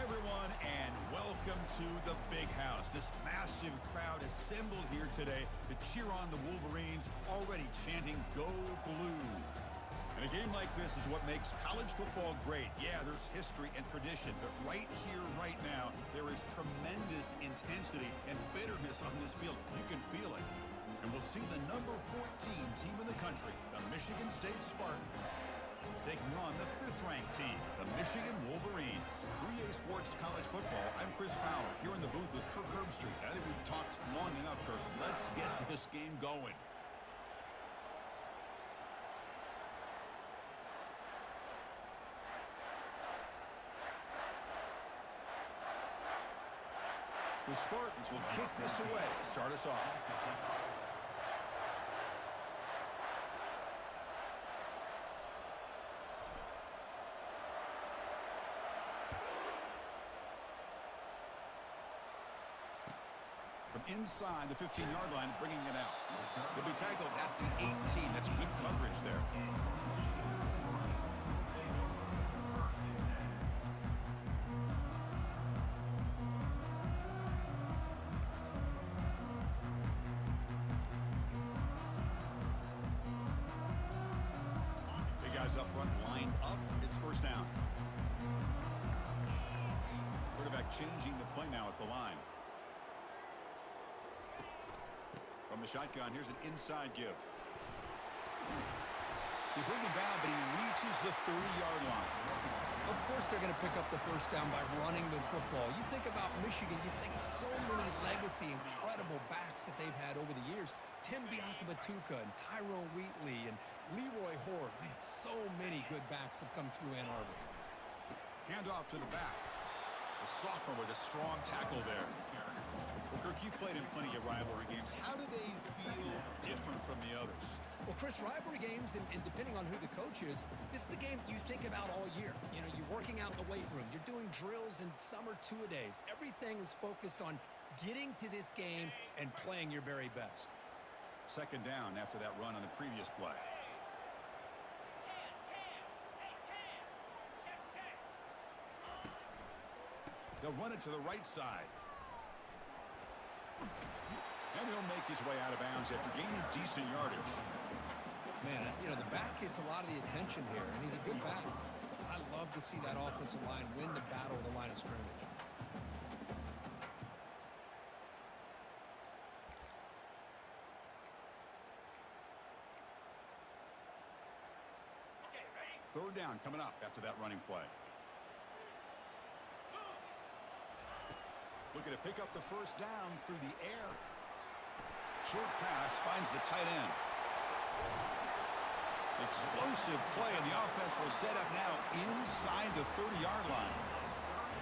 everyone, and welcome to the Big House. This massive crowd assembled here today to cheer on the Wolverines, already chanting, "Go Blue." And a game like this is what makes college football great. Yeah, there's history and tradition, but right here, right now, there is tremendous intensity and bitterness on this field. You can feel it. And we'll see the number 14 team in the country, the Michigan State Spartans, taking on the 5th-ranked team, the Michigan Wolverines. 3A Sports College Football, I'm Chris Fowler, here in the booth with Kirk Herbstreit. I think we've talked long enough, Kirk. Let's get this game going. The Spartans will kick this away to start us off. From inside the 15-yard line, bringing it out. He'll be tackled at the 18. That's good coverage there. Big guys up front, lined up. It's first down. Quarterback changing the play now at the line. From the shotgun, here's an inside give. They bring him down, but he reaches the 30-yard line. Of course they're going to pick up the first down by running the football. You think about Michigan, you think so many legacy, incredible backs that they've had over the years. Tim Biakabatuka and Tyrone Wheatley and Leroy Hoare. Man, so many good backs have come through Ann Arbor. Handoff to the back. The sophomore with a strong tackle there. Well, Kirk, you played in plenty of rivalry games. How do they feel different from the others? Well, Chris, rivalry games, and depending on who the coach is, this is a game you think about all year. You know, you're working out in the weight room. You're doing drills in summer two-a-days. Everything is focused on getting to this game and playing your very best. Second down after that run on the previous play. They'll run it to the right side. And he'll make his way out of bounds after gaining decent yardage. Man, you know, the back gets a lot of the attention here, and he's a good back. I love to see that offensive line win the battle of the line of scrimmage. Third down coming up after that running play. Looking to pick up the first down through the air. Short pass finds the tight end. Explosive play, and the offense will set up now inside the 30-yard line.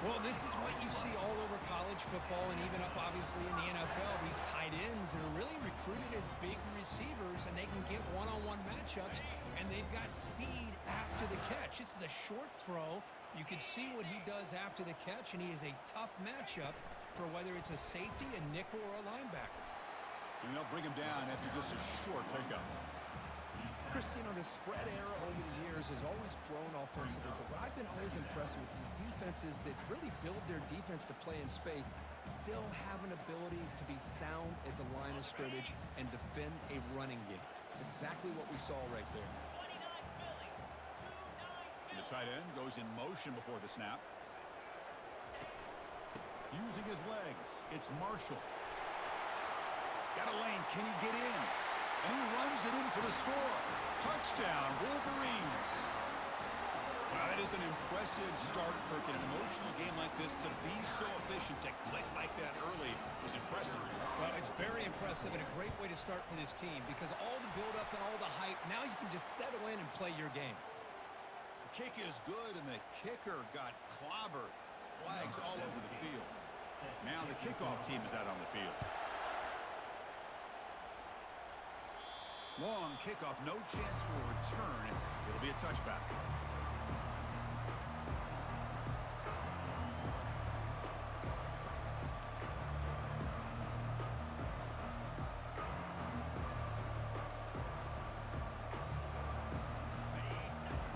Well, this is what you see all over college football and even up, obviously, in the NFL. These tight ends that are really recruited as big receivers, and they can get one-on-one matchups, and they've got speed after the catch. This is a short throw. You can see what he does after the catch, and he is a tough matchup for whether it's a safety, a nickel, or a linebacker. And they'll bring him down after just a short pickup. Chris, you know, the spread era over the years has always grown offensively, but what I've been always impressed with defenses that really build their defense to play in space still have an ability to be sound at the line of scrimmage and defend a running game. It's exactly what we saw right there. And the tight end goes in motion before the snap. Using his legs, it's Marshall. Got a lane, can he get in? And he runs it in for the score. Touchdown, Wolverines. Wow, that is an impressive start, Kirk. In an emotional game like this, to be so efficient, to click like that early was impressive. Well, it's very impressive and a great way to start for this team because all the build-up and all the hype, now you can just settle in and play your game. The kick is good, and the kicker got clobbered. Flags all over the field. Now the kickoff team is out on the field. Long kickoff, no chance for a return. It'll be a touchback.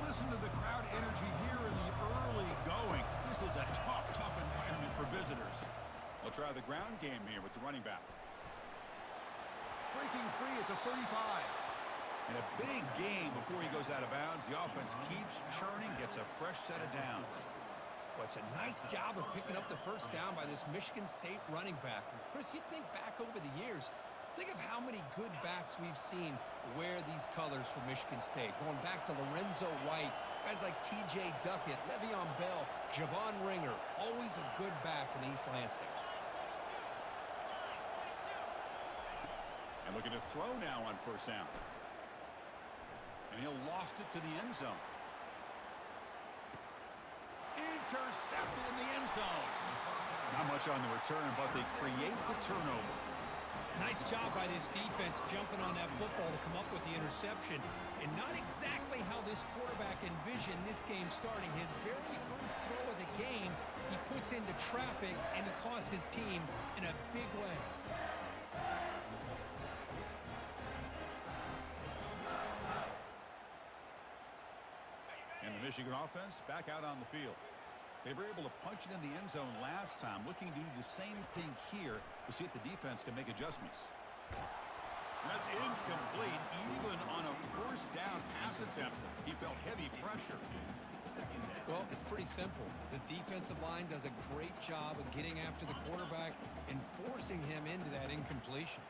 Listen to the crowd energy here in the early going. This is a tough environment for visitors. They'll try the ground game here with the running back. Breaking free at the 35. And a big game before he goes out of bounds. The offense keeps churning, gets a fresh set of downs. Well, it's a nice job of picking up the first down by this Michigan State running back. And Chris, you think back over the years, think of how many good backs we've seen wear these colors for Michigan State. Going back to Lorenzo White, guys like T.J. Duckett, Le'Veon Bell, Javon Ringer, always a good back in East Lansing. And looking to throw now on first down. And he'll loft it to the end zone. Intercepted in the end zone. Not much on the return, but they create the turnover. Nice job by this defense jumping on that football to come up with the interception. And not exactly how this quarterback envisioned this game starting. His very first throw of the game, he puts into traffic, and he costs his team in a big way. And the Michigan offense back out on the field. They were able to punch it in the end zone last time, looking to do the same thing here to see if the defense can make adjustments. That's incomplete, even on a first down pass attempt. He felt heavy pressure. Well, it's pretty simple. The defensive line does a great job of getting after the quarterback and forcing him into that incompletion.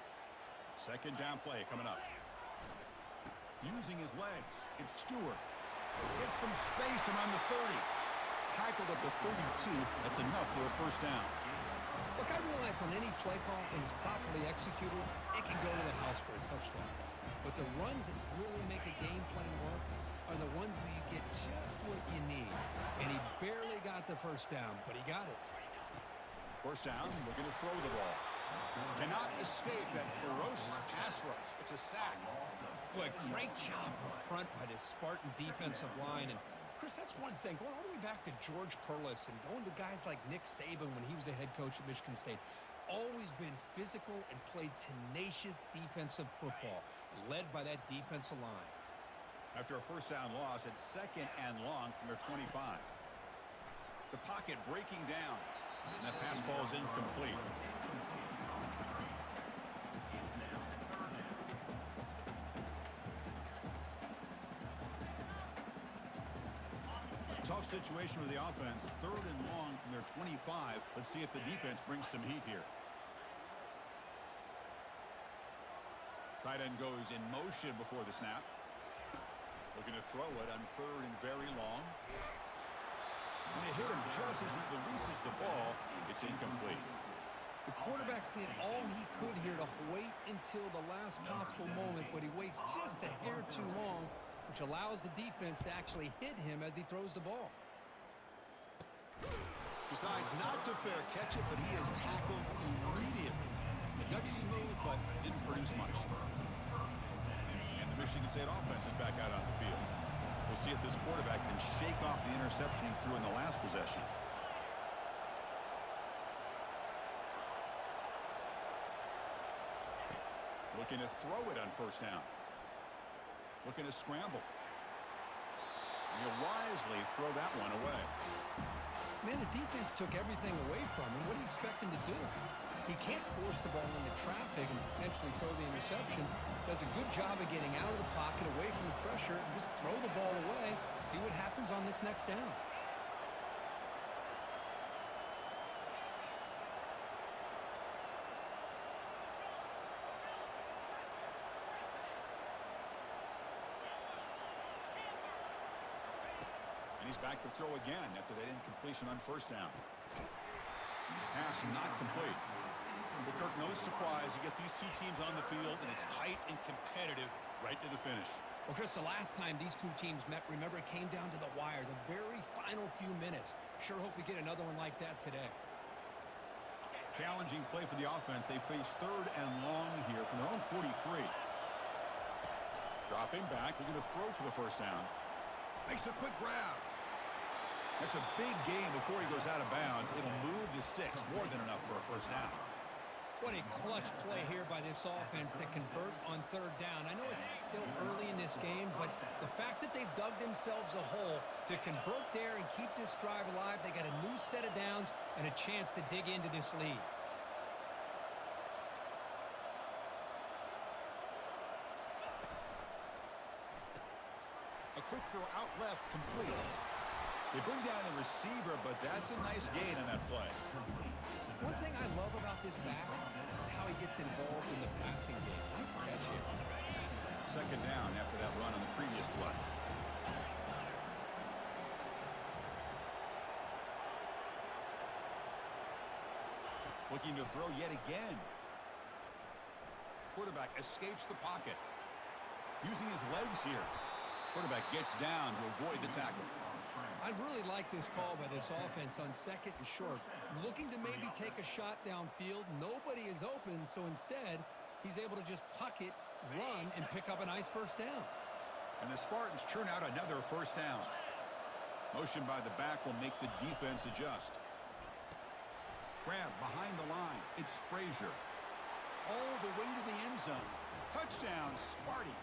Second down play coming up. Using his legs, it's Stewart. Gets some space around the 30. Tackled at the 32. That's enough for a first down. Look, I realize on any play call, when it's properly executed, it can go to the house for a touchdown. But the runs that really make a game plan work are the ones where you get just what you need. And he barely got the first down, but he got it. First down, looking to throw the ball. Cannot escape that ferocious pass rush. It's a sack. Boy, great job up front by this Spartan defensive line. And, Chris, that's one thing. Going all the way back to George Perlis and going to guys like Nick Saban when he was the head coach at Michigan State. Always been physical and played tenacious defensive football, led by that defensive line. After a first down loss, it's second and long from their 25. The pocket breaking down. And that pass ball is incomplete. Tough situation with the offense. Third and long from their 25. Let's see if the defense brings some heat here. Tight end goes in motion before the snap. Looking to throw it on third and very long. And they hit him just as he releases the ball. It's incomplete. The quarterback did all he could here to wait until the last possible moment, but he waits just a hair too long, which allows the defense to actually hit him as he throws the ball. Decides not to fair catch it, but he is tackled immediately. A gutsy move, but didn't produce much. And the Michigan State offense is back out on the field. We'll see if this quarterback can shake off the interception he threw in the last possession. Looking to throw it on first down. Looking to scramble. And he'll wisely throw that one away. Man, the defense took everything away from him. What do you expect him to do? He can't force the ball into traffic and potentially throw the interception. Does a good job of getting out of the pocket, away from the pressure, and just throw the ball away. See what happens on this next down. And he's back to throw again after that incompletion on first down. Pass not complete. Well, Kirk, no surprise. You get these two teams on the field, and it's tight and competitive right to the finish. Well, Chris, the last time these two teams met, remember, it came down to the wire, the very final few minutes. Sure hope we get another one like that today. Challenging play for the offense. They face third and long here from their own 43. Dropping back, looking to throw for the first down. Makes a quick grab. That's a big gain before he goes out of bounds. It'll move the sticks, more than enough for a first down. What a clutch play here by this offense to convert on third down. I know it's still early in this game, but the fact that they've dug themselves a hole to convert there and keep this drive alive, they got a new set of downs and a chance to dig into this lead. A quick throw out left, complete. They bring down the receiver, but that's a nice gain on that play. One thing I love about this back is how he gets involved in the passing game. Nice catch here. Second down after that run on the previous play. Looking to throw yet again. Quarterback escapes the pocket. Using his legs here. Quarterback gets down to avoid the tackle. I really like this call by this offense on second and short. Looking to maybe take a shot downfield. Nobody is open, so instead, he's able to just tuck it, run, and pick up a nice first down. And the Spartans churn out another first down. Motion by the back will make the defense adjust. Grab behind the line. It's Frazier. All the way to the end zone. Touchdown, Sparty.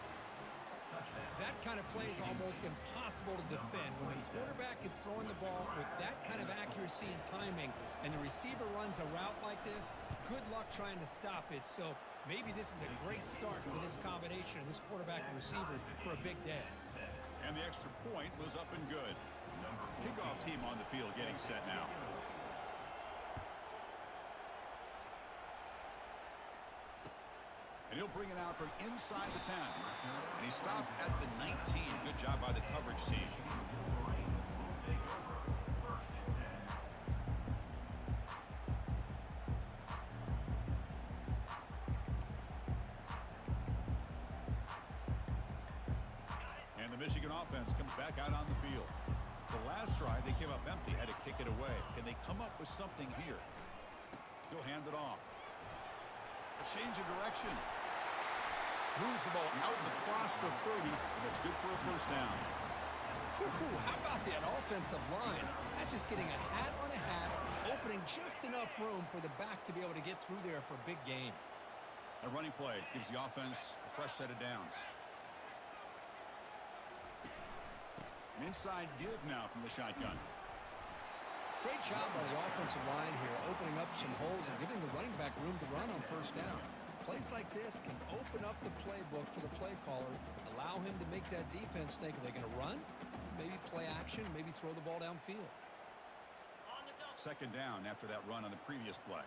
That kind of play is almost impossible to defend. When the quarterback is throwing the ball with that kind of accuracy and timing, and the receiver runs a route like this, good luck trying to stop it. So maybe this is a great start for this combination, this quarterback and receiver, for a big day. And the extra point was up and good. Kickoff team on the field getting set now. And he'll bring it out from inside the 10. And he stopped at the 19. Good job by the coverage team. And the Michigan offense comes back out on the field. The last drive, they came up empty, had to kick it away. Can they come up with something here? He'll hand it off. A change of direction. Moves the ball out across the 30, and that's good for a first down. How about that offensive line? That's just getting a hat on a hat, opening just enough room for the back to be able to get through there for a big gain. A running play gives the offense a fresh set of downs. An inside give now from the shotgun. Great job by the offensive line here, opening up some holes and giving the running back room to run on first down. Plays like this can open up the playbook for the play caller, allow him to make that defense think, are they going to run? Maybe play action, maybe throw the ball downfield. Second down after that run on the previous play.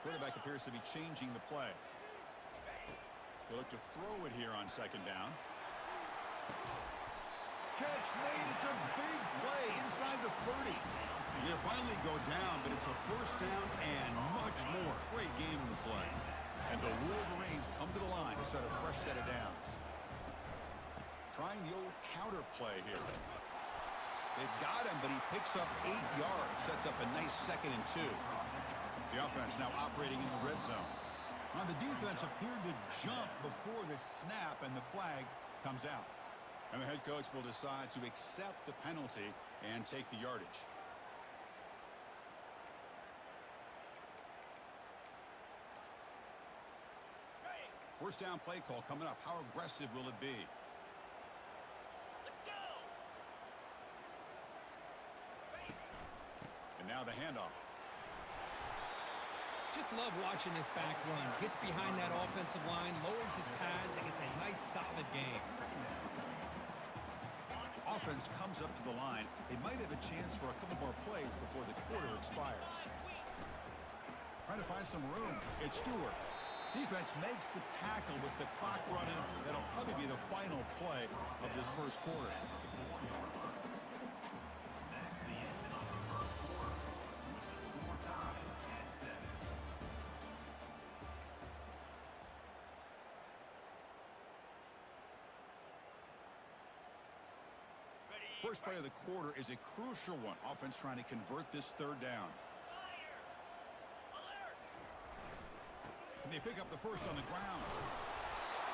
Quarterback appears to be changing the play. He'll look to throw it here on second down. Catch made. It's a big play inside the 30. They'll finally go down, but it's a first down and much more. Great game in the play. And the Wolverines come to the line to set a fresh set of downs. Trying the old counter play here. They've got him, but he picks up 8 yards. Sets up a nice 2nd and 2. The offense now operating in the red zone. On the defense appeared to jump before the snap, and the flag comes out. And the head coach will decide to accept the penalty and take the yardage. First down play call coming up. How aggressive will it be? Let's go. And now the handoff. Just love watching this back run. Gets behind that offensive line, lowers his pads, and gets a nice solid game. Offense comes up to the line. They might have a chance for a couple more plays before the quarter expires. Trying to find some room. It's Stewart. Defense makes the tackle with the clock running. That'll probably be the final play of this first quarter. First play of the quarter is a crucial one. Offense trying to convert this third down. And they pick up the first on the ground.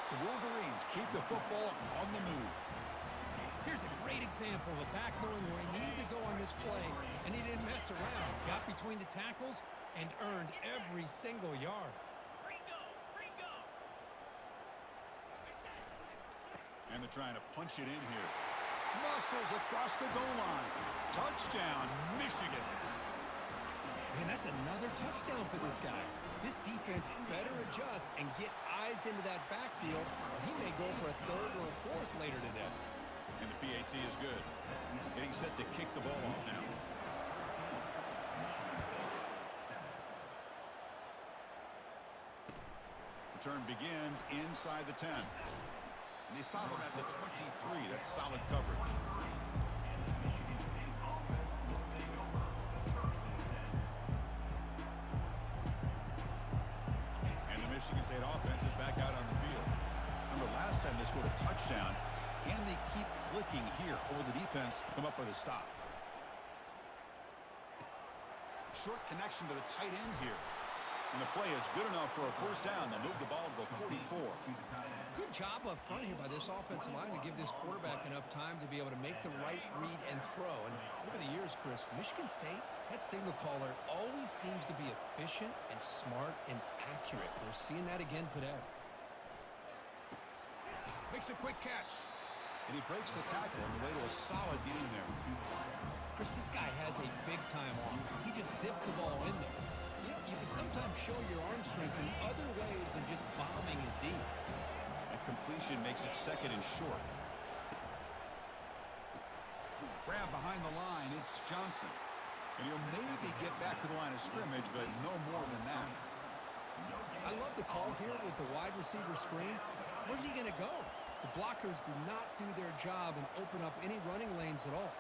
The Wolverines keep the football on the move. Here's a great example of a back knowing where he needed to go on this play, and he didn't mess around. Got between the tackles, and earned every single yard. And they're trying to punch it in here. Muscles across the goal line. Touchdown, Michigan. Man, that's another touchdown for this guy. This defense better adjust and get eyes into that backfield, or he may go for a third or a fourth later today. And the PAT is good. Getting set to kick the ball off now. Return begins inside the 10. And they stop him at the 23. That's solid coverage. And the Michigan State offense is back out on the field. Remember, last time they scored a touchdown. Can they keep clicking here, or will the defense come up with a stop? Short connection to the tight end here. And the play is good enough for a first down. They'll move the ball to the 44. Good job up front here by this offensive line to give this quarterback enough time to be able to make the right read and throw. And over the years, Chris, Michigan State, that signal caller always seems to be efficient and smart and accurate. We're seeing that again today. Makes a quick catch. And he breaks the tackle on the way to a solid game there. Chris, this guy has a big-time arm. He just zipped the ball in there. You can sometimes show your arm strength in other ways than just bombing it deep. That completion makes it second and short. Grab behind the line, it's Johnson. And he'll maybe get back to the line of scrimmage, but no more than that. I love the call here with the wide receiver screen. Where's he going to go? The blockers do not do their job and open up any running lanes at all.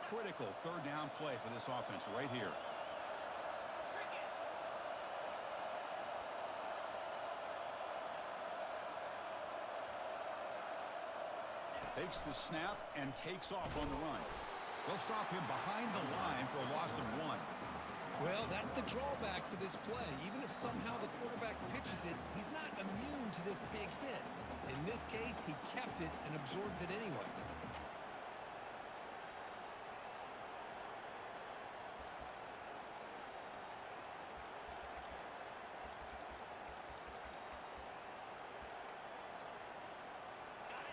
Critical third down play for this offense right here. Takes the snap and takes off on the run. They'll stop him behind the line for a loss of 1. Well, that's the drawback to this play. Even if somehow the quarterback pitches it, he's not immune to this big hit. In this case, he kept it and absorbed it anyway.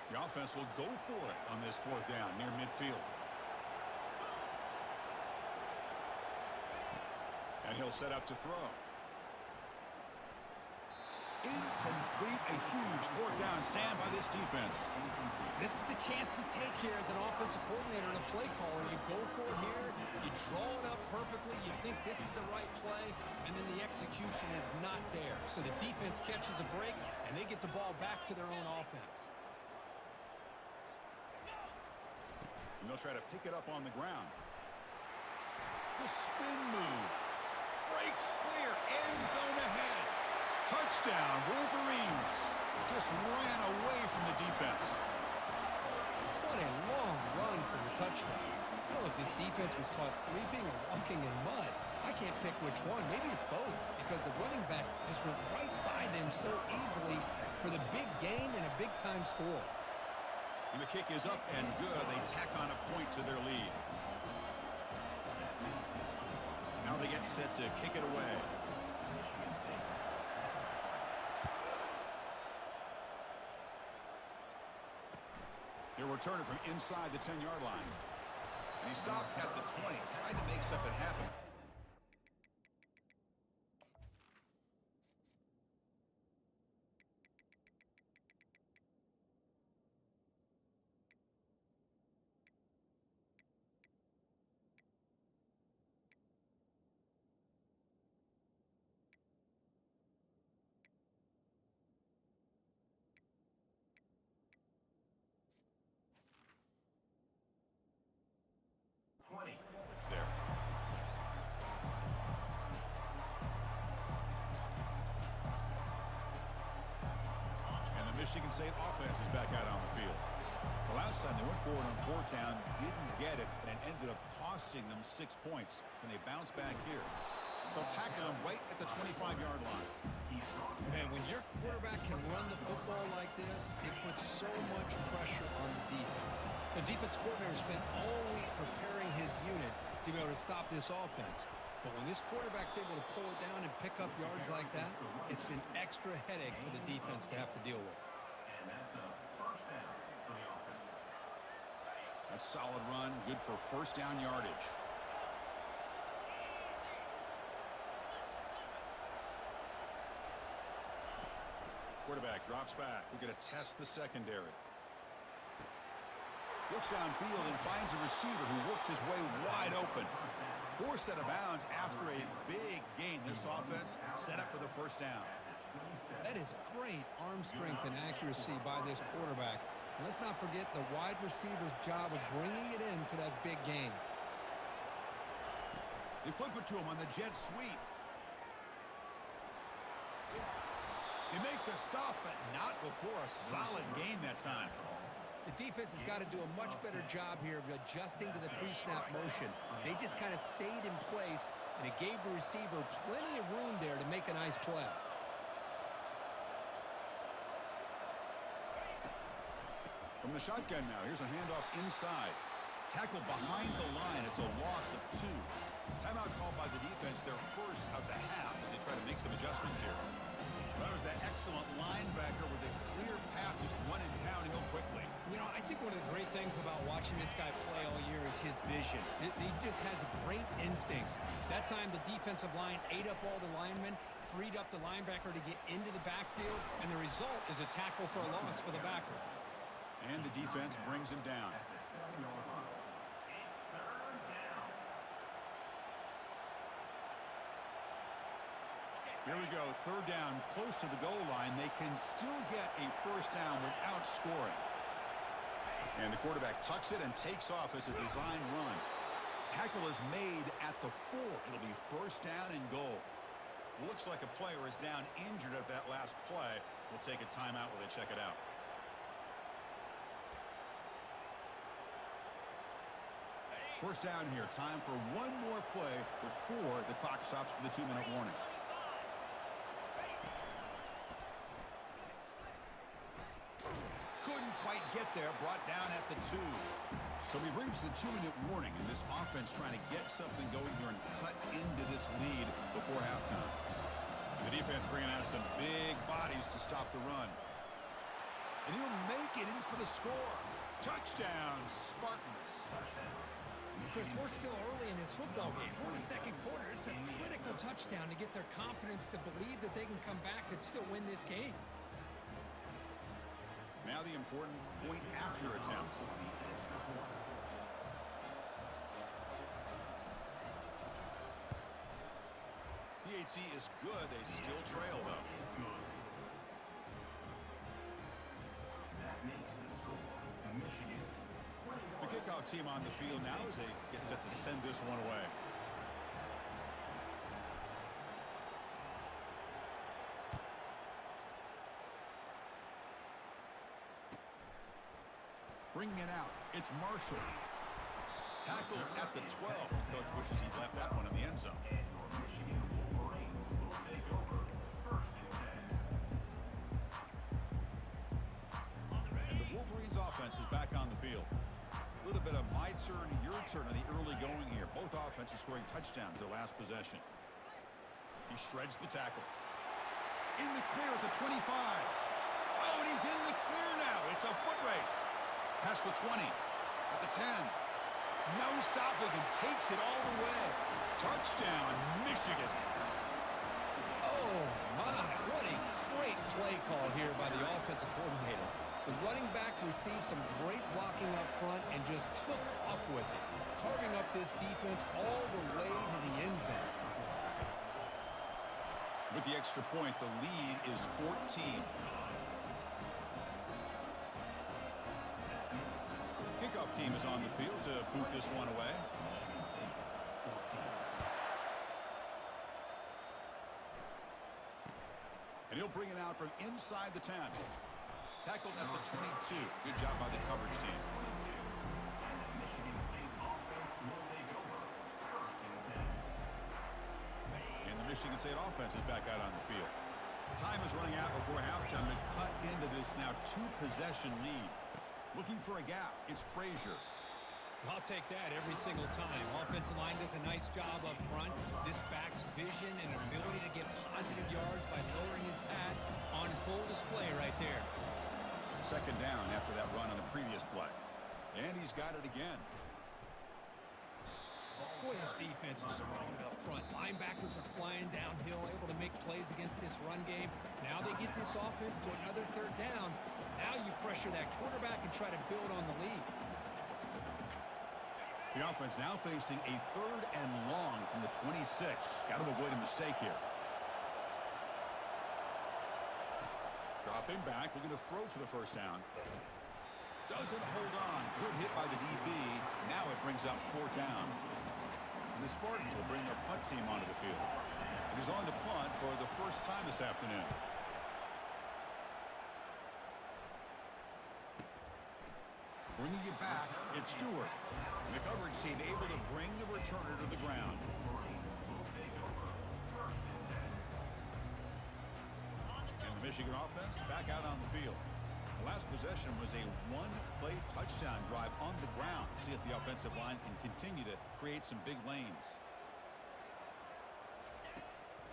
The offense will go for it on this fourth down near midfield. And he'll set up to throw. Incomplete, a huge fourth down stand by this defense. This is the chance you take here as an offensive coordinator and a play caller. You go for it here, you draw it up perfectly, you think this is the right play, and then the execution is not there. So the defense catches a break, and they get the ball back to their own offense. And they'll try to pick it up on the ground. The spin move. Breaks clear. End zone ahead. Touchdown, Wolverines. Just ran away from the defense. What a long run for the touchdown. I don't know if this defense was caught sleeping or walking in mud. I can't pick which one. Maybe it's both, because the running back just went right by them so easily for the big gain and a big-time score. And the kick is up and good. They tack on a point to their lead. Now they get set to kick it away. He'll return it from inside the 10-yard line. And he stopped at the 20, trying to make something happen. It's there. And the Michigan State offense is back out on the field. The last time they went forward on fourth down, didn't get it, and it ended up costing them 6 points when they bounce back here. They'll tackle them right at the 25-yard line. Man, when your quarterback can run the football like this, it puts so much pressure on the defense. The defense coordinator spent all week preparing his unit to be able to stop this offense. But when this quarterback's able to pull it down and pick up yards like that, it's an extra headache for the defense to have to deal with. And that's a first down for the offense. That's a solid run, good for first down yardage. Quarterback drops back. We're going to test the secondary. Looks downfield and finds a receiver who worked his way wide open. Forced out of bounds after a big gain. This offense set up for the first down. That is great arm strength and accuracy by this quarterback. And let's not forget the wide receiver's job of bringing it in for that big gain. They flip it to him on the jet sweep. They make the stop, but not before a solid gain that time. The defense has got to do a much better job here of adjusting to the pre-snap motion. They just kind of stayed in place, and it gave the receiver plenty of room there to make a nice play. From the shotgun now, here's a handoff inside. Tackle behind the line. It's a loss of 2. Timeout called by the defense, their first of the half, as they try to make some adjustments here. That was that excellent linebacker with a clear path, just running downhill quickly. You know, I think one of the great things about watching this guy play all year is his vision. He just has great instincts. That time, the defensive line ate up all the linemen, freed up the linebacker to get into the backfield, and the result is a tackle for a loss for the backer. And the defense brings him down. Here we go, third down, close to the goal line. They can still get a first down without scoring. And the quarterback tucks it and takes off as a design run. Tackle is made at the 4. It'll be first down and goal. Looks like a player is down injured at that last play. We'll take a timeout while they check it out. First down here. Time for one more play before the clock stops for the 2-minute warning. Couldn't quite get there. Brought down at the 2. So we've reached the 2-minute warning, and this offense trying to get something going here and cut into this lead before halftime. The defense bringing out some big bodies to stop the run. And he'll make it in for the score. Touchdown, Spartans. Chris, we're still early in this football game. We're in the second quarter. It's a critical touchdown to get their confidence to believe that they can come back and still win this game. Now the important point after attempt. PHC is good. They still trail, though. The kickoff team on the field now as they get set to send this one away. Bringing it out, it's Marshall. Tackle at the 12. The coach wishes he'd left that one in the end zone. And the Wolverines offense is back on the field. A little bit of my turn, your turn on the early going here. Both offenses scoring touchdowns their last possession. He shreds the tackle. In the clear at the 25. Oh, and he's in the clear now. It's a foot race. Past the 20, at the 10. No stopping and takes it all the way. Touchdown, Michigan. Oh, my. What a great play call here by the offensive coordinator. The running back received some great blocking up front and just took off with it, carving up this defense all the way to the end zone. With the extra point, the lead is 14. Kickoff team is on the field to boot this one away. And he'll bring it out from inside the 10. Tackled at the 22. Good job by the coverage team. And the Michigan State offense is back out on the field. Time is running out before halftime to cut into this now two-possession lead. Looking for a gap. It's Frazier. I'll take that every single time. Offensive line does a nice job up front. This back's vision and ability to get positive yards by lowering his pads on full display right there. Second down after that run on the previous play. And he's got it again. Boy, this defense is strong up front. Linebackers are flying downhill, able to make plays against this run game. Now they get this offense to another third down. Now you pressure that quarterback and try to build on the lead. The offense now facing a third and long from the 26. Got to avoid a mistake here. Dropping back, looking to throw for the first down. Doesn't hold on. Good hit by the DB. Now it brings up fourth down. And the Spartans will bring their punt team onto the field. It is on to punt for the first time this afternoon. Bringing it back, it's Stewart. And the coverage team able to bring the returner to the ground. And the Michigan offense back out on the field. The last possession was a one-play touchdown drive on the ground. See if the offensive line can continue to create some big lanes.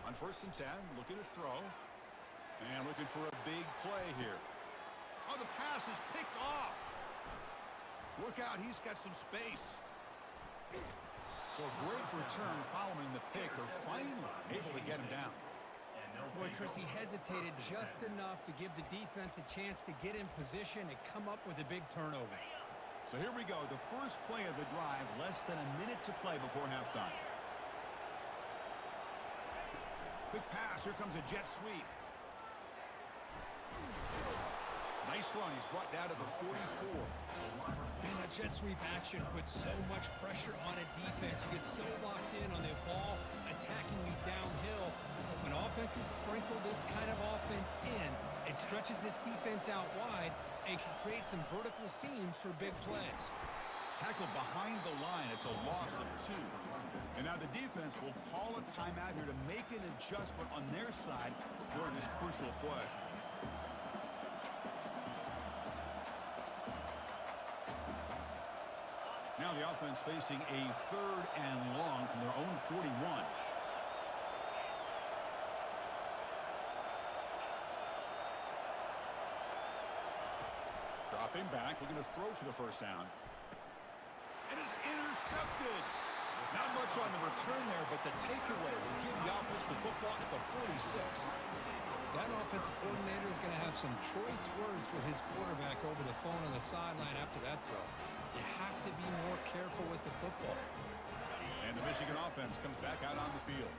On 1st and 10, looking to throw. And looking for a big play here. Oh, the pass is picked off. Look out, he's got some space. So a great return following the pick. They're finally able to get him down. Boy, Chris, he hesitated just enough to give the defense a chance to get in position and come up with a big turnover. So here we go, the first play of the drive, less than a minute to play before halftime. Quick pass, here comes a jet sweep. Nice run, he's brought down to the 44. Man, that jet sweep action puts so much pressure on a defense. You get so locked in on the ball attacking you downhill. But when offenses sprinkle this kind of offense in, it stretches this defense out wide and can create some vertical seams for big plays. Tackle behind the line, it's a loss of 2. And now the defense will call a timeout here to make an adjustment on their side for this crucial play. Now the offense facing a third and long from their own 41. Dropping back, looking to throw for the first down. And is intercepted. Not much on the return there, but the takeaway will give the offense the football at the 46. That offensive coordinator is going to have some choice words for his quarterback over the phone on the sideline after that throw. You have to be more careful with the football. And the Michigan offense comes back out on the field.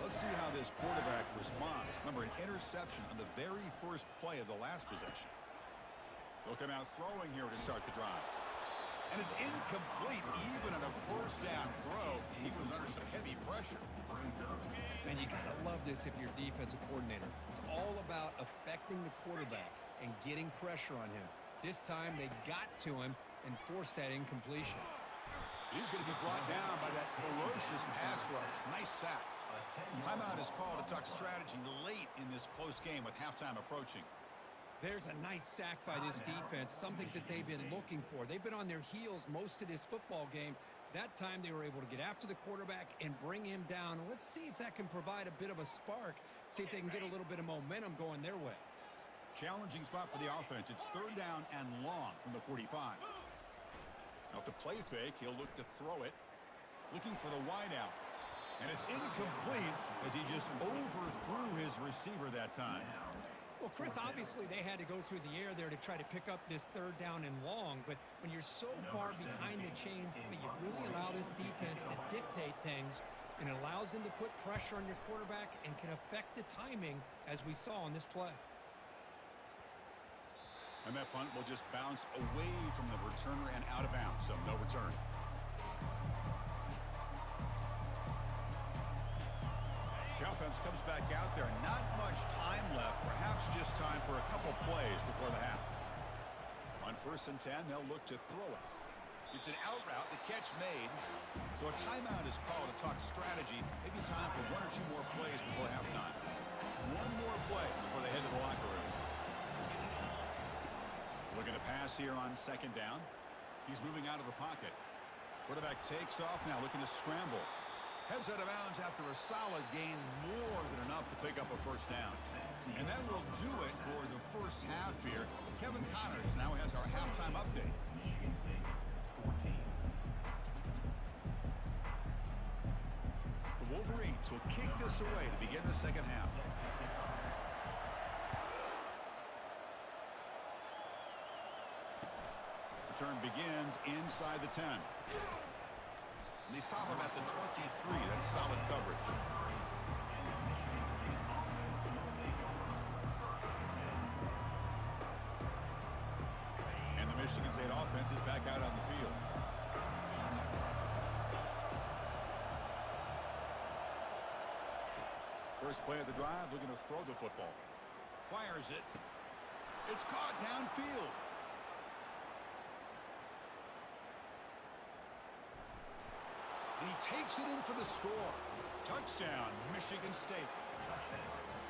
Let's see how this quarterback responds. Remember, an interception on the very first play of the last possession. They'll come out throwing here to start the drive. And it's incomplete even on a first down throw. He was under some heavy pressure. And you got to love this if you're defensive coordinator. It's all about affecting the quarterback and getting pressure on him. This time they got to him and forced that incompletion. He's going to be brought down by that ferocious pass rush. Nice sack. Timeout is called to talk strategy late in this close game with halftime approaching. There's a nice sack by this defense, something that they've been looking for. They've been on their heels most of this football game. That time they were able to get after the quarterback and bring him down. Let's see if that can provide a bit of a spark, see if they can get a little bit of momentum going their way. Challenging spot for the offense. It's third down and long from the 45. Off the play fake, he'll look to throw it. Looking for the wideout. And it's incomplete as he just overthrew his receiver that time. Well, Chris, obviously they had to go through the air there to try to pick up this third down and long, but when you're so far behind the chains, but you really allow this defense to dictate things, and it allows them to put pressure on your quarterback and can affect the timing, as we saw on this play. And that punt will just bounce away from the returner and out of bounds, so no return. The offense comes back out there. Not much time left. Perhaps just time for a couple plays before the half. On 1st and 10, they'll look to throw it. It's an out route. The catch made. So a timeout is called to talk strategy. Maybe time for 1 or 2 more plays before halftime. one more play before they head to the locker room. Looking to pass here on second down. He's moving out of the pocket. Quarterback takes off now, looking to scramble. Heads out of bounds after a solid gain, more than enough to pick up a first down. And that will do it for the first half here. Kevin Connors now has our halftime update. The Wolverines will kick this away to begin the second half. Return begins inside the 10. And they stop him at the 23. That's solid coverage. And the Michigan State offense is back out on the field. First play of the drive, looking to throw the football. Fires it. It's caught downfield. He takes it in for the score. Touchdown, Michigan State.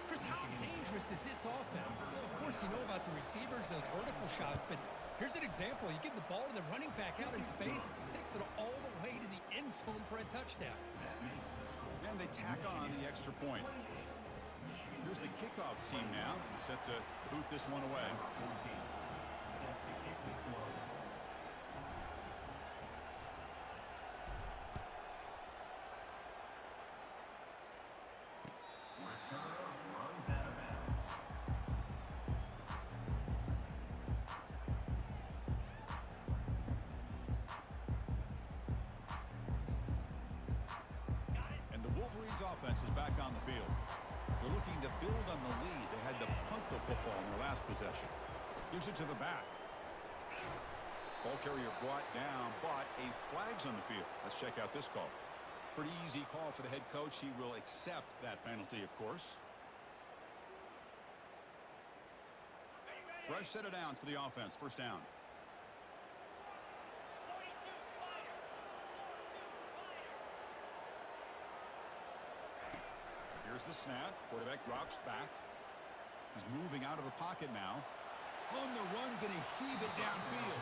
Chris, how dangerous is this offense? Well, of course, you know about the receivers, those vertical shots, but here's an example. You give the ball to the running back out in space, takes it all the way to the end zone for a touchdown. And they tack on the extra point. Here's the kickoff team now, set to boot this one away. Offense is back on the field. They're looking to build on the lead. They had to punt the football in their last possession. Gives it to the back. Ball carrier brought down, but a flag's on the field. Let's check out this call. Pretty easy call for the head coach. He will accept that penalty, of course. Fresh set of downs for the offense. First down. Here's the snap. Quarterback drops back. He's moving out of the pocket now. On the run, going to heave it downfield.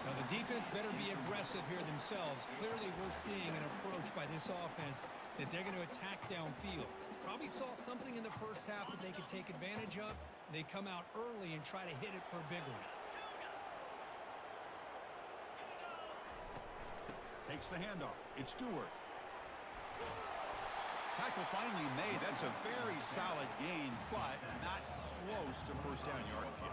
Now, the defense better be aggressive here themselves. Clearly, we're seeing an approach by this offense that they're going to attack downfield. Probably saw something in the first half that they could take advantage of. They come out early and try to hit it for a big one. Takes the handoff. It's Stewart. Tackle finally made. That's a very solid gain, but not close to first down yardage yet.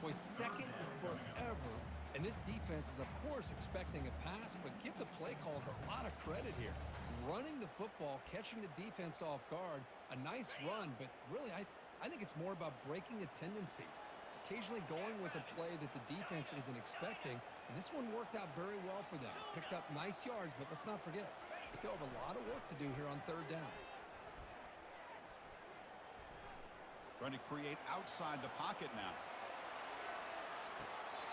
Was second forever, and this defense is, of course, expecting a pass, but give the play caller a lot of credit here. Running the football, catching the defense off guard, a nice run, but really, I think it's more about breaking the tendency. Occasionally going with a play that the defense isn't expecting, and this one worked out very well for them. Picked up nice yards, but let's not forget, still have a lot of work to do here on third down. Trying to create outside the pocket now.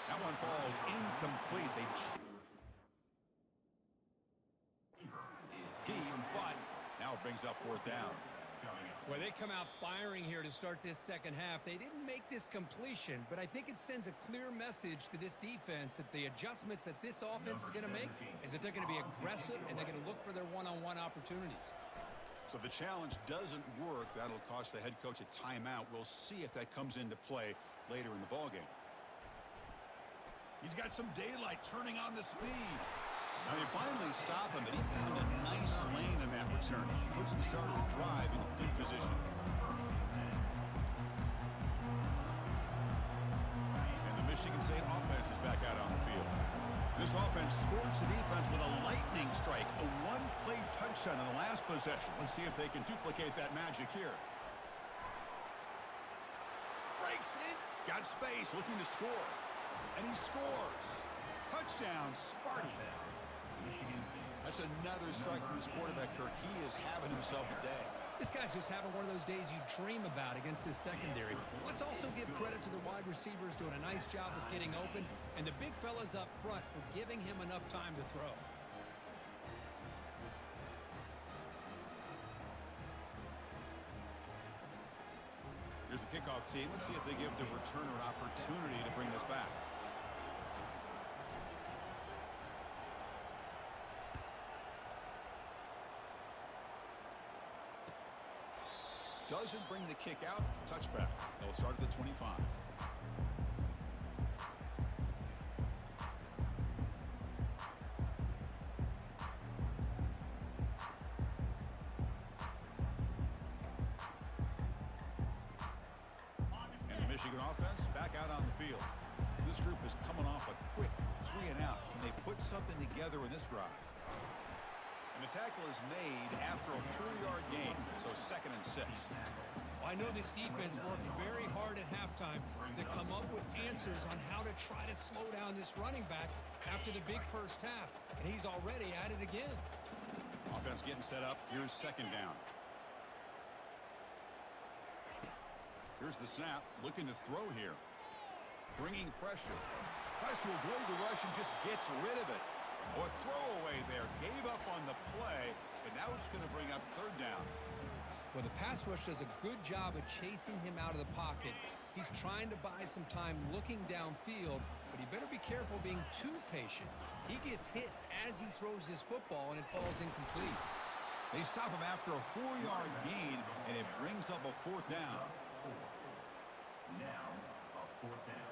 That one falls incomplete. They deep, but now it brings up fourth down. Well, they come out firing here to start this second half. They didn't make this completion, but I think it sends a clear message to this defense that the adjustments that this offense is going to make is that they're going to be aggressive and they're going to look for their one-on-one opportunities. So if the challenge doesn't work, that'll cost the head coach a timeout. We'll see if that comes into play later in the ballgame. He's got some daylight turning on the speed. Now they finally stop him, but he found a nice lane in that return. Puts the start of the drive in a good position. And the Michigan State offense is back out on the field. This offense scores the defense with a lightning strike, a one-play touchdown in the last possession. Let's see if they can duplicate that magic here. Breaks it, got space, looking to score. And he scores. Touchdown, Sparty. That's another strike from this quarterback, Kirk. He is having himself a day. This guy's just having one of those days you dream about against this secondary. Let's also give credit to the wide receivers doing a nice job of getting open, and the big fellas up front for giving him enough time to throw. Here's the kickoff team. Let's see if they give the returner an opportunity to bring this back. Doesn't bring the kick out. Touchback. They'll start at the 25. And the Michigan offense back out on the field. This group is coming off a quick 3 and out. Can they put something together in this drive? And the tackle is made after a 4-yard gain, so 2nd and 6. Well, I know this defense worked very hard at halftime to come up with answers on how to try to slow down this running back after the big first half, and he's already at it again. Offense getting set up. Here's 2nd down. Here's the snap. Looking to throw here. Bringing pressure. Tries to avoid the rush and just gets rid of it. Or throwaway there. Gave up on the play, and now it's going to bring up 3rd down. Well, the pass rush does a good job of chasing him out of the pocket. He's trying to buy some time looking downfield, but he better be careful being too patient. He gets hit as he throws this football, and it falls incomplete. They stop him after a 4-yard gain, and it brings up a 4th down. Now, a 4th down.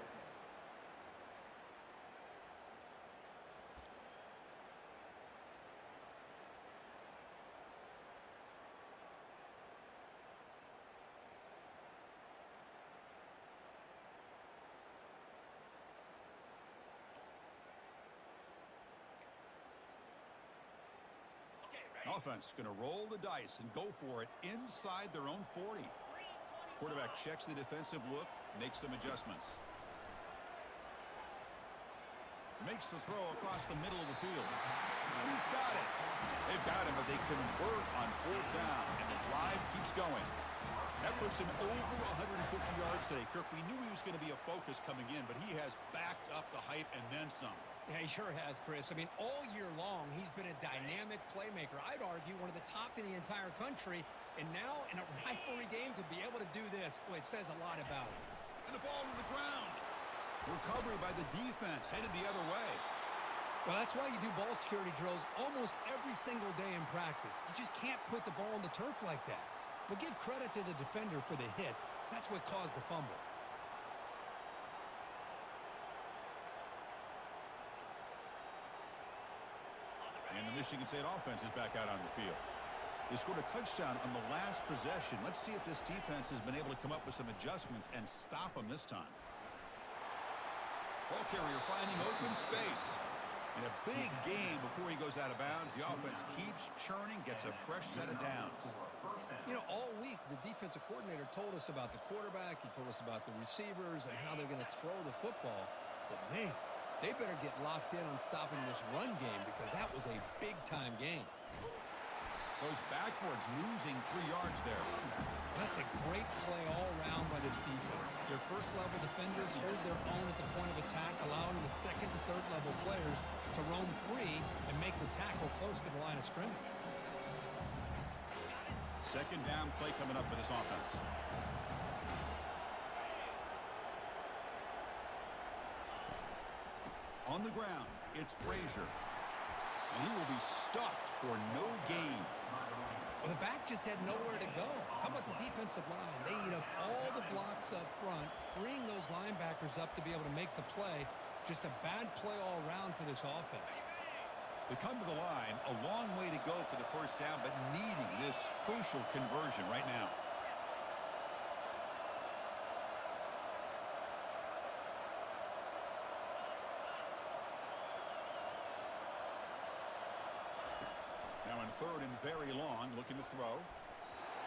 Offense going to roll the dice and go for it inside their own 40. Quarterback checks the defensive look, makes some adjustments. Makes the throw across the middle of the field. And he's got it. They've got him, but they convert on 4th down, and the drive keeps going. That puts him over 150 yards today. Kirk, we knew he was going to be a focus coming in, but he has backed up the hype and then some. Yeah, he sure has, Chris. I mean, all year long, he's been a dynamic playmaker. I'd argue one of the top in the entire country. And now, in a rivalry game, to be able to do this, boy, it says a lot about him. And the ball to the ground. Recovery by the defense, headed the other way. Well, that's why you do ball security drills almost every single day in practice. You just can't put the ball on the turf like that. But give credit to the defender for the hit, because that's what caused the fumble. And the Michigan State offense is back out on the field. They scored a touchdown on the last possession. Let's see if this defense has been able to come up with some adjustments and stop them this time. Ball carrier finding open space. In a big game before he goes out of bounds, the offense keeps churning, gets a fresh set of downs. You know, all week, the defensive coordinator told us about the quarterback. He told us about the receivers and how they're going to throw the football. But, man, they better get locked in on stopping this run game because that was a big-time game. Goes backwards, losing 3 yards there. That's a great play all around by this defense. Their first-level defenders hold their own at the point of attack, allowing the second and third-level players to roam free and make the tackle close to the line of scrimmage. 2nd down play coming up for this offense. On the ground, it's Frazier. And he will be stuffed for no gain. Well, the back just had nowhere to go. How about the defensive line? They eat up all the blocks up front, freeing those linebackers up to be able to make the play. Just a bad play all around for this offense. They come to the line, a long way to go for the first down, but needing this crucial conversion right now. Now in 3rd and very long, looking to throw.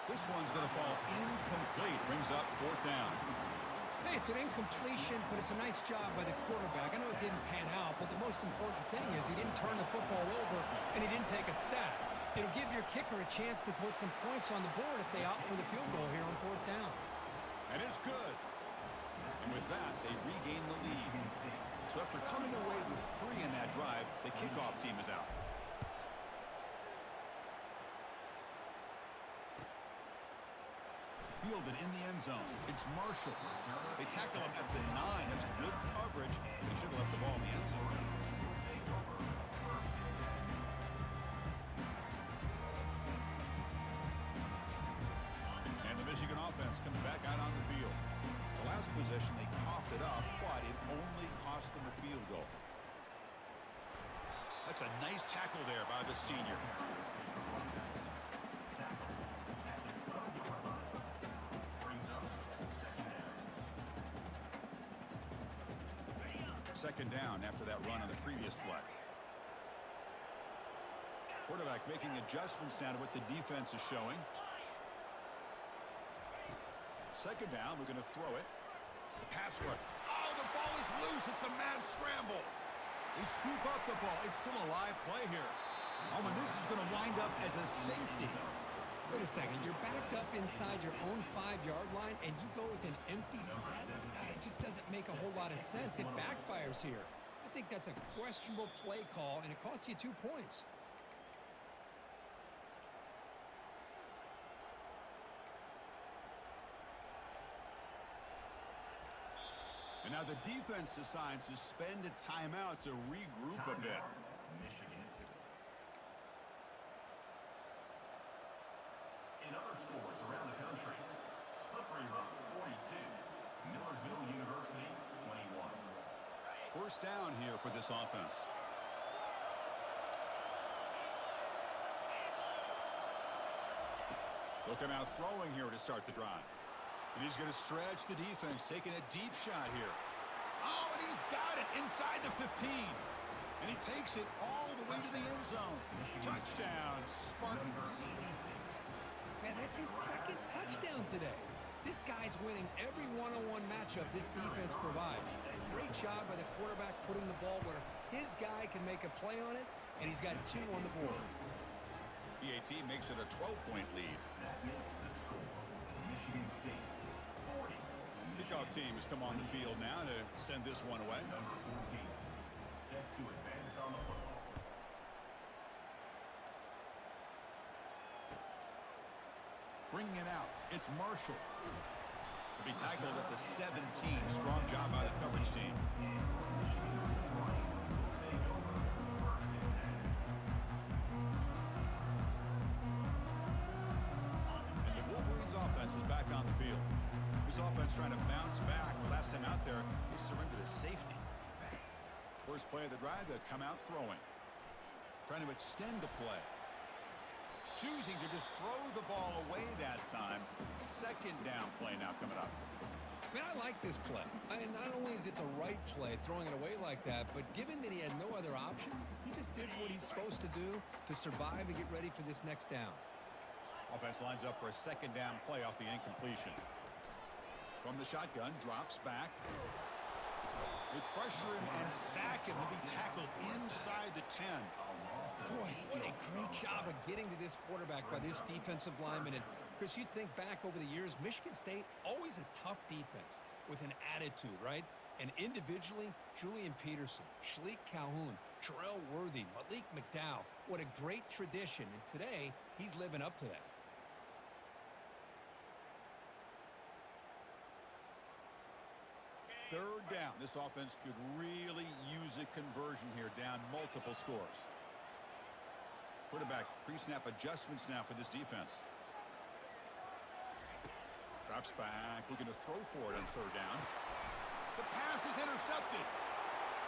This one's going to fall incomplete. Brings up 4th down. Hey, it's an incompletion, but it's a nice job by the quarterback. I know it didn't pan out, but the most important thing is he didn't turn the football over and he didn't take a sack. It'll give your kicker a chance to put some points on the board if they opt for the field goal here on 4th down. And it's good. And with that, they regain the lead. So after coming away with 3 in that drive, the kickoff team is out. fielded in the end zone. It's Marshall. They tackle him at the 9. That's good coverage. They should have left the ball in the end zone. And the Michigan offense comes back out on the field. The last possession, they coughed it up, but it only cost them a field goal. That's a nice tackle there by the senior. Second down after that run on the previous play. Quarterback making adjustments now to what the defense is showing. Second down, we're going to throw it. The pass rush. Oh, the ball is loose. It's a mad scramble. They scoop up the ball. It's still a live play here. Oh, and this is going to wind up as a safety. Wait a second. You're backed up inside your own 5-yard line, and you go with an empty set? It just doesn't make a whole lot of sense. It backfires here. I think that's a questionable play call, and it costs you 2 points. And now the defense decides to spend a timeout to regroup a bit. Michigan. In other schools around the country, Slippery Rock 42, Millersville University 21. First down here for this offense. Looking out throwing here to start the drive. And he's going to stretch the defense, taking a deep shot here. Oh, and he's got it inside the 15. And he takes it all the way to the end zone. Touchdown, Spartans. Man, that's his second touchdown today. This guy's winning every one-on-one matchup this defense provides. Great job by the quarterback putting the ball where his guy can make a play on it, and he's got 2 on the board. PAT makes it a 12-point lead. That makes the score Michigan State 40. Kickoff team has come on the field now to send this one away. Number 14, set to advance on the football. Bringing it out, it's Marshall. To be tackled at the 17. Strong job by the coverage team. And the Wolverines offense is back on the field. This offense trying to bounce back. The last time out there, they surrendered a safety. First play of the drive, they come out throwing. Trying to extend the play. Choosing to just throw the ball away that time. Second down play now coming up. Man, I like this play. Not only is it the right play, throwing it away like that, but given that he had no other option, he just did what he's supposed to do to survive and get ready for this next down. Offense lines up for a second down play off the incompletion. From the shotgun, drops back. They pressure him and sack him. He'll be tackled inside the 10. Boy, what a great job of getting to this quarterback by this defensive lineman. And Chris, you think back over the years, Michigan State, always a tough defense with an attitude, right? And individually, Julian Peterson, Shalik Calhoun, Terrell Worthy, Malik McDowell, what a great tradition. And today, he's living up to that. Third down. This offense could really use a conversion here, down multiple scores. Quarterback pre-snap adjustments now for this defense. Drops back, looking to throw for it on third down. The pass is intercepted.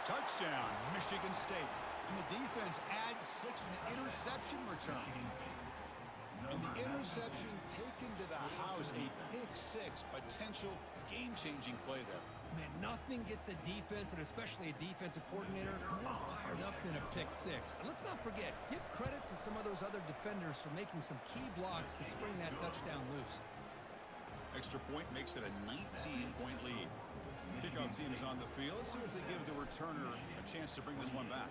Touchdown, Michigan State. And the defense adds 6 from the interception return. And the interception taken to the house, a pick-6, potential game-changing play there. Man, nothing gets a defense, and especially a defensive coordinator, more fired up than a pick-6. And let's not forget, give credit to some of those other defenders for making some key blocks to spring that touchdown loose. Extra point makes it a 19-point lead. Kickoff team is on the field. Let's see if they give the returner a chance to bring this one back.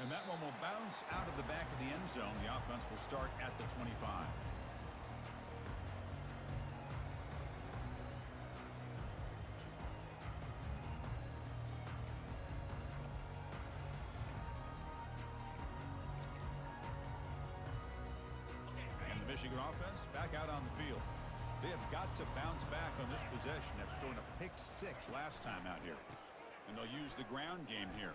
And that one will bounce out of the back of the end zone. The offense will start at the 25. Michigan offense back out on the field. They have got to bounce back on this possession after throwing a pick-6 last time out here. And they'll use the ground game here.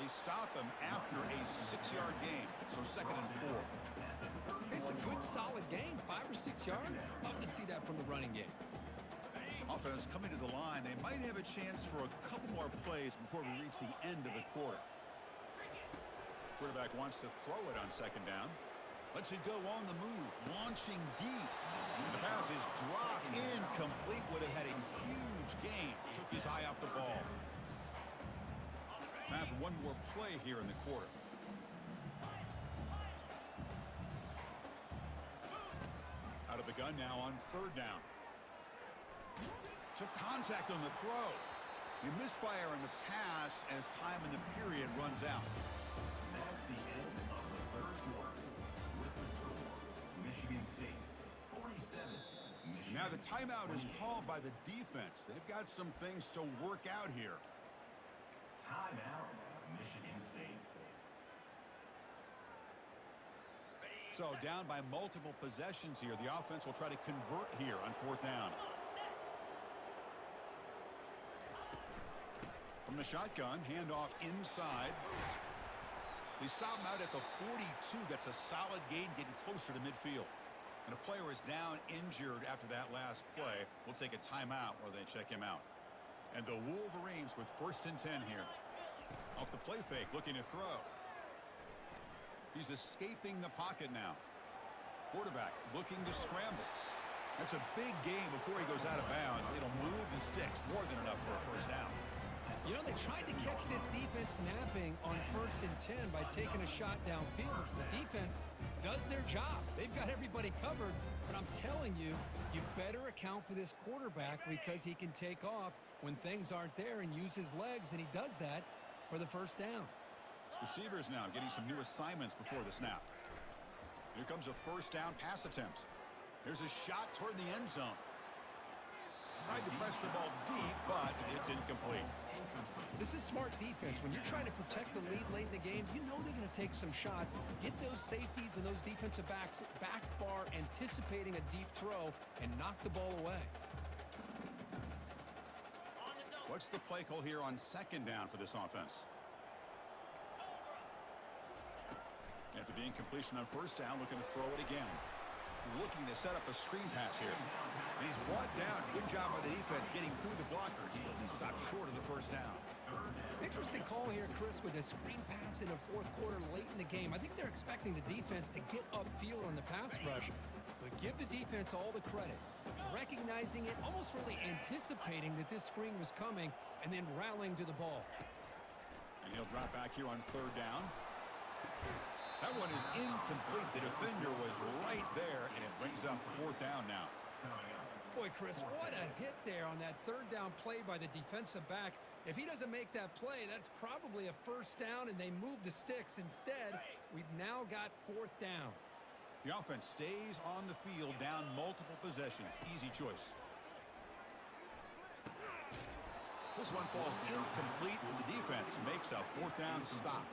They stop him after a 6-yard gain, so 2nd and 4. It's a good, solid game, 5 or 6 yards. Love to see that from the running game. Offense coming to the line. They might have a chance for a couple more plays before we reach the end of the quarter. Quarterback wants to throw it on 2nd down. Lets it go on the move, launching deep. The pass is dropped incomplete. Would have had a huge gain. Took his eye off the ball. Time for one more play here in the quarter. Out of the gun now on 3rd down. Took contact on the throw. You misfire on the pass as time in the period runs out. That's the end of the 3rd quarter. With the score, Michigan State 47. Michigan. Now the timeout is called by the defense. They've got some things to work out here. Timeout, Michigan State. So down by multiple possessions here. The offense will try to convert here on 4th down. From the shotgun, handoff inside. They stop him out at the 42. That's a solid gain, getting closer to midfield. And a player is down injured after that last play. We'll take a timeout while they check him out. And the Wolverines with 1st and 10 here. Off the play fake, looking to throw. He's escaping the pocket now. Quarterback looking to scramble. That's a big gain before he goes out of bounds. It'll move the sticks, more than enough for a 1st down. You know, they tried to catch this defense napping on 1st and 10 by taking a shot downfield. The defense does their job. They've got everybody covered, but I'm telling you, you better account for this quarterback because he can take off when things aren't there and use his legs, and he does that for the 1st down. Receivers now getting some new assignments before the snap. Here comes a 1st down pass attempt. There's a shot toward the end zone. Tried to press the ball deep, but it's incomplete. This is smart defense. When you're trying to protect the lead late in the game, you know they're going to take some shots, get those safeties and those defensive backs back far, anticipating a deep throw, and knock the ball away. What's the play call here on 2nd down for this offense? After the incompletion on 1st down, looking to throw it again. Looking to set up a screen pass here. And he's brought down. Good job by the defense getting through the blockers. But he stopped short of the 1st down. Interesting call here, Chris, with a screen pass in the 4th quarter late in the game. I think they're expecting the defense to get upfield on the pass rush. But give the defense all the credit. Recognizing it, almost really anticipating that this screen was coming, and then rallying to the ball. And he'll drop back here on 3rd down. That one is incomplete. The defender was right there, and it brings up 4th down now. Boy, Chris, what a hit there on that 3rd down play by the defensive back. If he doesn't make that play, that's probably a 1st down, and they move the sticks. Instead, we've now got 4th down. The offense stays on the field, down multiple possessions. Easy choice. This one falls incomplete, and the defense makes a 4th down stop.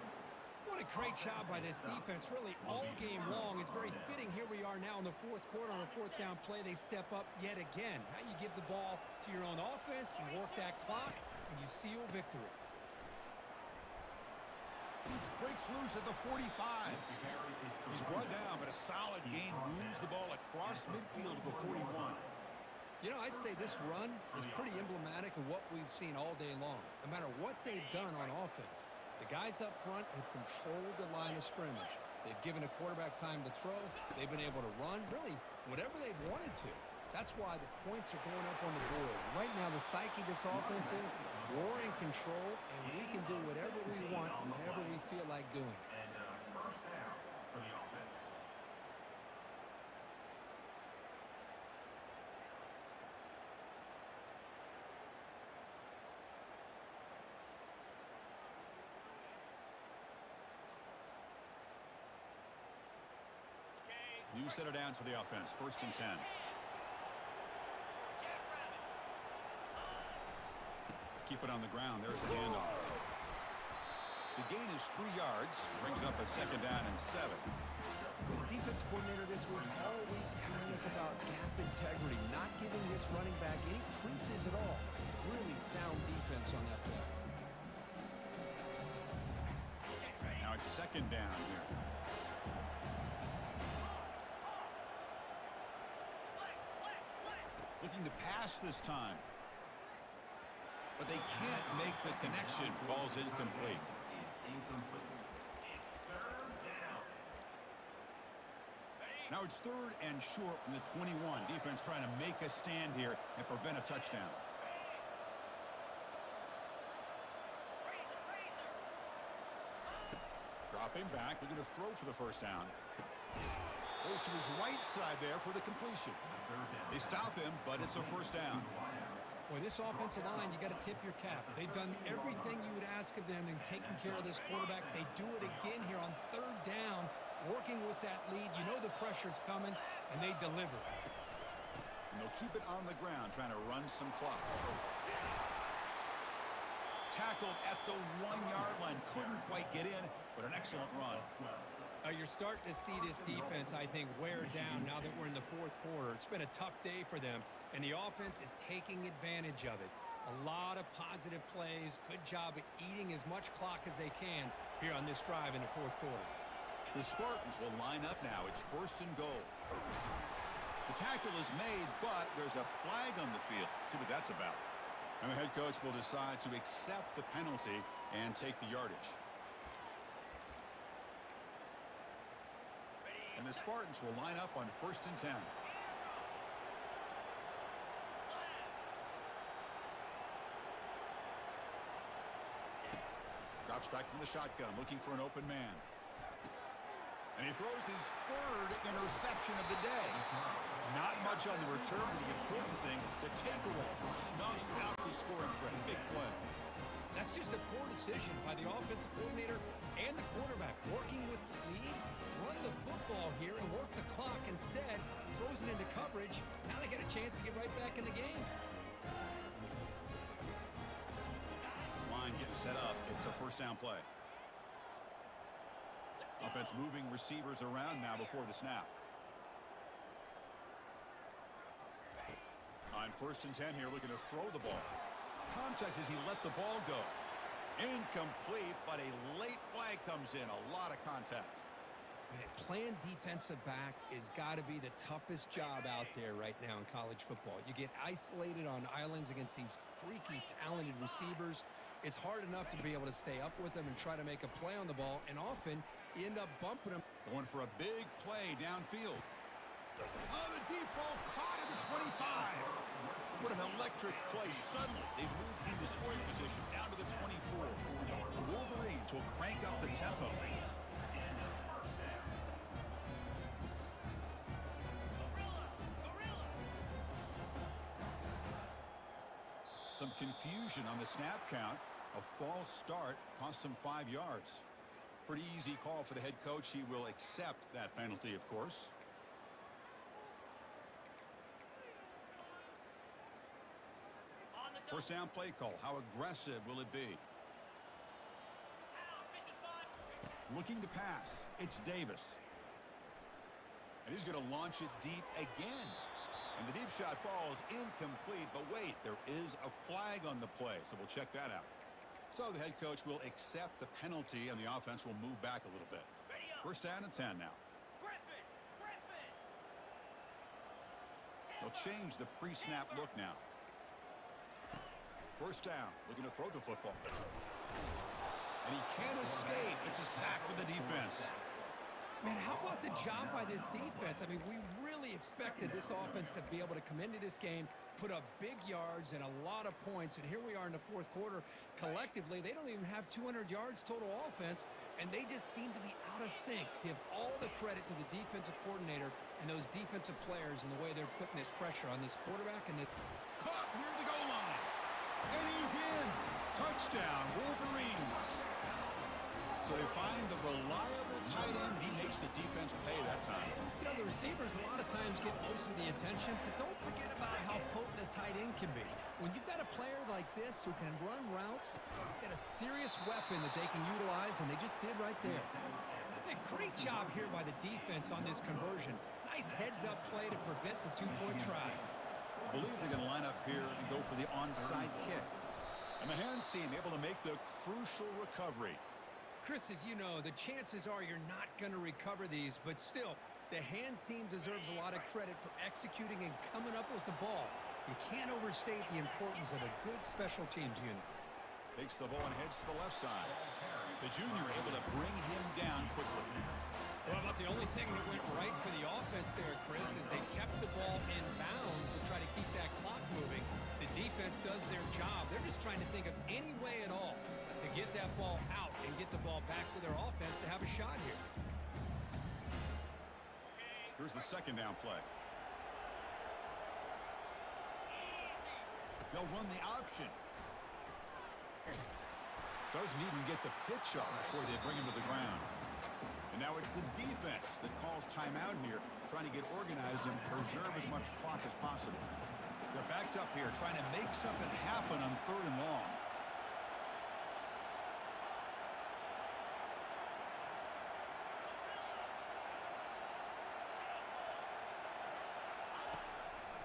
What a great job by this defense, really all game long. It's very fitting. Here we are now in the 4th quarter on a 4th down play. They step up yet again. Now you give the ball to your own offense, you work that clock, and you seal victory. Breaks loose at the 45. He's brought down, but a solid gain moves the ball across midfield to the 41. You know, I'd say this run is pretty emblematic of what we've seen all day long. No matter what they've done on offense, the guys up front have controlled the line of scrimmage. They've given a quarterback time to throw. They've been able to run, really, whatever they've wanted to. That's why the points are going up on the board. Right now, the psyche of this offense is we're in control, and we can do whatever we want whenever we feel like doing. And 1st down for the offense. New set of downs for the offense. 1st and 10. Keep it on the ground. There's the handoff. The gain is 3 yards. Brings up a 2nd down and 7. Well, the defense coordinator this week all week telling us about gap integrity, not giving this running back any creases at all. Really sound defense on that play. Now it's second down here. Looking to pass this time. But they can't make the connection. Ball's incomplete. Now it's third and short from the 21. Defense trying to make a stand here and prevent a touchdown. Dropping back, looking to throw for the first down. Goes to his right side there for the completion. They stop him, but it's a first down. Boy, this offensive line, you got to tip your cap. They've done everything you would ask of them in taking care of this quarterback. They do it again here on third down, working with that lead. You know the pressure's coming, and they deliver. And they'll keep it on the ground, trying to run some clock. Tackled at the 1-yard line. Couldn't quite get in, but an excellent run. You're starting to see this defense, I think, wear down now that we're in the fourth quarter. It's been a tough day for them, and the offense is taking advantage of it. A lot of positive plays. Good job at eating as much clock as they can here on this drive in the fourth quarter. The Spartans will line up now. It's first and goal. The tackle is made, but there's a flag on the field. Let's see what that's about. And the head coach will decide to accept the penalty and take the yardage. And the Spartans will line up on first and 10. Drops back from the shotgun, looking for an open man. And he throws his third interception of the day. Not much on the return, but the important thing, the takeaway snuffs out the scoring threat. Big play. That's just a poor decision by the offensive coordinator and the quarterback. Working with the lead, run the football here and work the clock. Instead, throws it into coverage. Now they get a chance to get right back in the game. This line getting set up. It's a first down play. Offense moving receivers around now before the snap. On first and 10 here, looking to throw the ball. Contact as he let the ball go. Incomplete, but a late flag comes in. A lot of contact. Man, playing defensive back has got to be the toughest job out there right now in college football. You get isolated on islands against these freaky, talented receivers. It's hard enough to be able to stay up with them and try to make a play on the ball, and often you end up bumping them. Going for a big play downfield. Oh, the deep ball caught at the 25. What an electric play. Suddenly, they moved into scoring position down to the 24. The Wolverines will crank up the tempo. Some confusion on the snap count. A false start cost them 5 yards. Pretty easy call for the head coach. He will accept that penalty, of course. First down play call. How aggressive will it be? Looking to pass. It's Davis. And he's going to launch it deep again. And the deep shot falls incomplete. But wait, there is a flag on the play. So we'll check that out. So the head coach will accept the penalty, and the offense will move back a little bit. First down and 10 now. They'll change the pre-snap look now. First down, looking to throw the football. And he can't escape. It's a sack for the defense. Man, how about the job by this defense? I mean, we really expected this offense to be able to come into this game, put up big yards and a lot of points, and here we are in the fourth quarter. Collectively, they don't even have 200 yards total offense, and they just seem to be out of sync. Give all the credit to the defensive coordinator and those defensive players and the way they're putting this pressure on this quarterback. And Caught near the goal line. And he's in. Touchdown, Wolverines. So they find the reliable tight end, and he makes the defense pay that time. You know, the receivers a lot of times get most of the attention, but don't forget about how potent a tight end can be. When you've got a player like this who can run routes, get a serious weapon that they can utilize, and they just did right there. Hey, great job here by the defense on this conversion. Nice heads-up play to prevent the two-point try. I believe they're going to line up here and go for the onside kick. And the hands team able to make the crucial recovery. Chris, as you know, the chances are you're not going to recover these, but still, the hands team deserves a lot of credit for executing and coming up with the ball. You can't overstate the importance of a good special teams unit. Takes the ball and heads to the left side. The junior able to bring him down quickly. Well, about the only thing that went right for the offense there, Chris, is they kept the ball in bounds to try to keep that clock moving. The defense does their job. They're just trying to think of any way at all to get that ball out and get the ball back to their offense to have a shot here. Here's the second down play. They'll run the option. Doesn't even get the pitch off before they bring him to the ground. And now it's the defense that calls timeout here, trying to get organized and preserve as much clock as possible. They're backed up here, trying to make something happen on 3rd and long.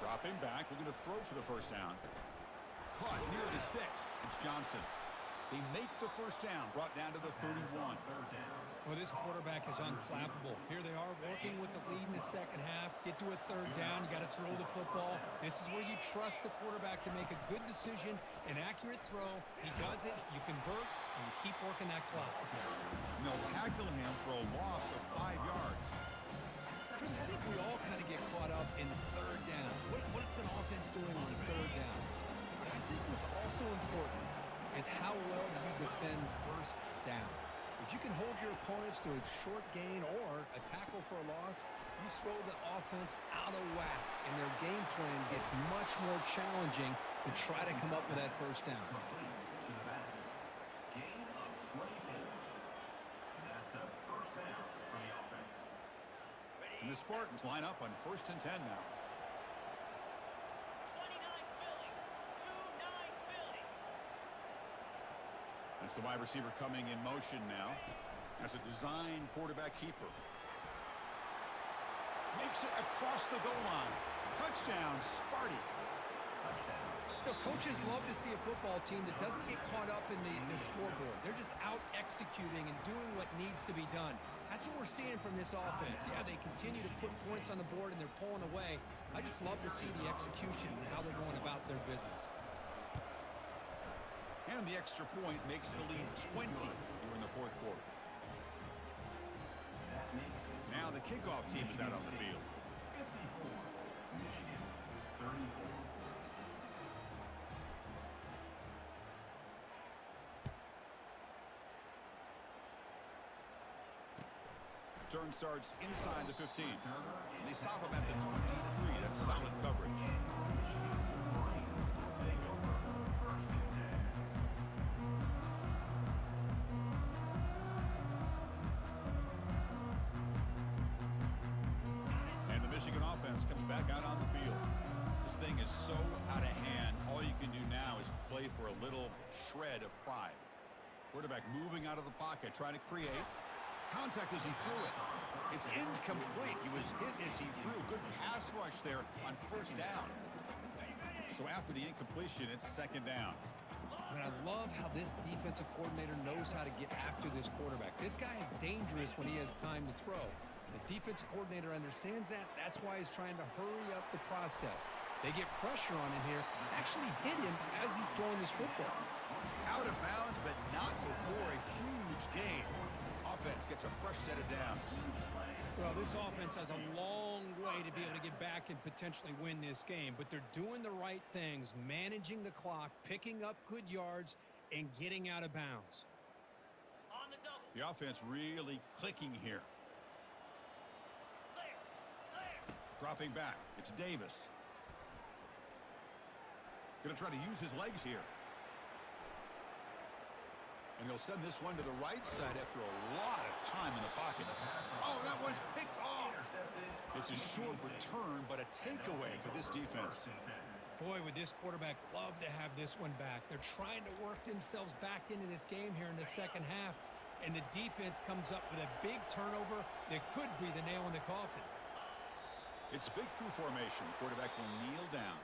Dropping back, looking to throw for the first down. Caught near the sticks. It's Johnson. They make the first down, brought down to the 31. Well, this quarterback is unflappable. Here they are working with the lead in the second half. Get to a 3rd down. You got to throw the football. This is where you trust the quarterback to make a good decision, an accurate throw. He does it, you convert, and you keep working that clock. And they'll tackle him for a loss of 5 yards. Chris, I think we all kind of get caught up in 3rd down. What's an offense doing on 3rd down? But I think what's also important is how well you defend 1st down. If you can hold your opponents to a short gain or a tackle for a loss, you throw the offense out of whack, and their game plan gets much more challenging to try to come up with that 1st down. Gain of 24. That's a 1st down for the offense. And the Spartans line up on 1st and 10 now. 29 Philly. 2-9 Philly. That's the wide receiver coming in motion now. That's a design quarterback keeper. Makes it across the goal line. Touchdown, Sparty. You know, coaches love to see a football team that doesn't get caught up in the scoreboard. They're just out executing and doing what needs to be done. That's what we're seeing from this offense. Yeah, they continue to put points on the board and they're pulling away. I just love to see the execution and how they're going about their business. And the extra point makes the lead 20 here in the 4th quarter. Now the kickoff team is out on the field. 54. Michigan 34. Turn starts inside the 15. And they stop him at the 23. That's solid coverage. And the Michigan offense comes back out on the field. This thing is so out of hand. All you can do now is play for a little shred of pride. Quarterback moving out of the pocket, trying to create. Contact as he threw it. It's incomplete. He was hit as he threw. Good pass rush there on 1st down. So after the incompletion, it's 2nd down. And I love how this defensive coordinator knows how to get after this quarterback. This guy is dangerous when he has time to throw. The defensive coordinator understands that. That's why he's trying to hurry up the process. They get pressure on him here. Actually hit him as he's throwing this football. Out of bounds, but not before a huge gain. Offense gets a fresh set of downs. Well, this offense has a long way to be able to get back and potentially win this game, but they're doing the right things, managing the clock, picking up good yards, and getting out of bounds. On the double. The offense really clicking here. Clear. Clear. Dropping back. It's Davis. Going to try to use his legs here. And he'll send this one to the right side after a lot of time in the pocket. Oh, that one's picked off. It's a short return, but a takeaway for this defense. Boy, would this quarterback love to have this one back. They're trying to work themselves back into this game here in the second half. and the defense comes up with a big turnover that could be the nail in the coffin. It's victory formation. The quarterback will kneel down.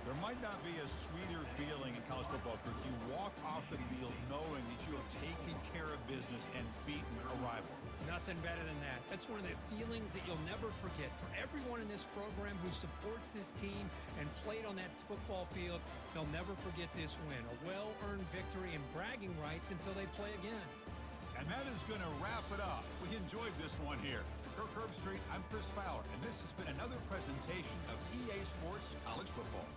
There might not be a sweeter feeling in college football because you walk off the field knowing that you have taken care of business and beaten a rival. Nothing better than that. That's one of the feelings that you'll never forget. For everyone in this program who supports this team and played on that football field, they'll never forget this win. A well-earned victory and bragging rights until they play again. And that is going to wrap it up. We enjoyed this one here. For Kirk Herbstreit, I'm Chris Fowler, and this has been another presentation of EA Sports College Football.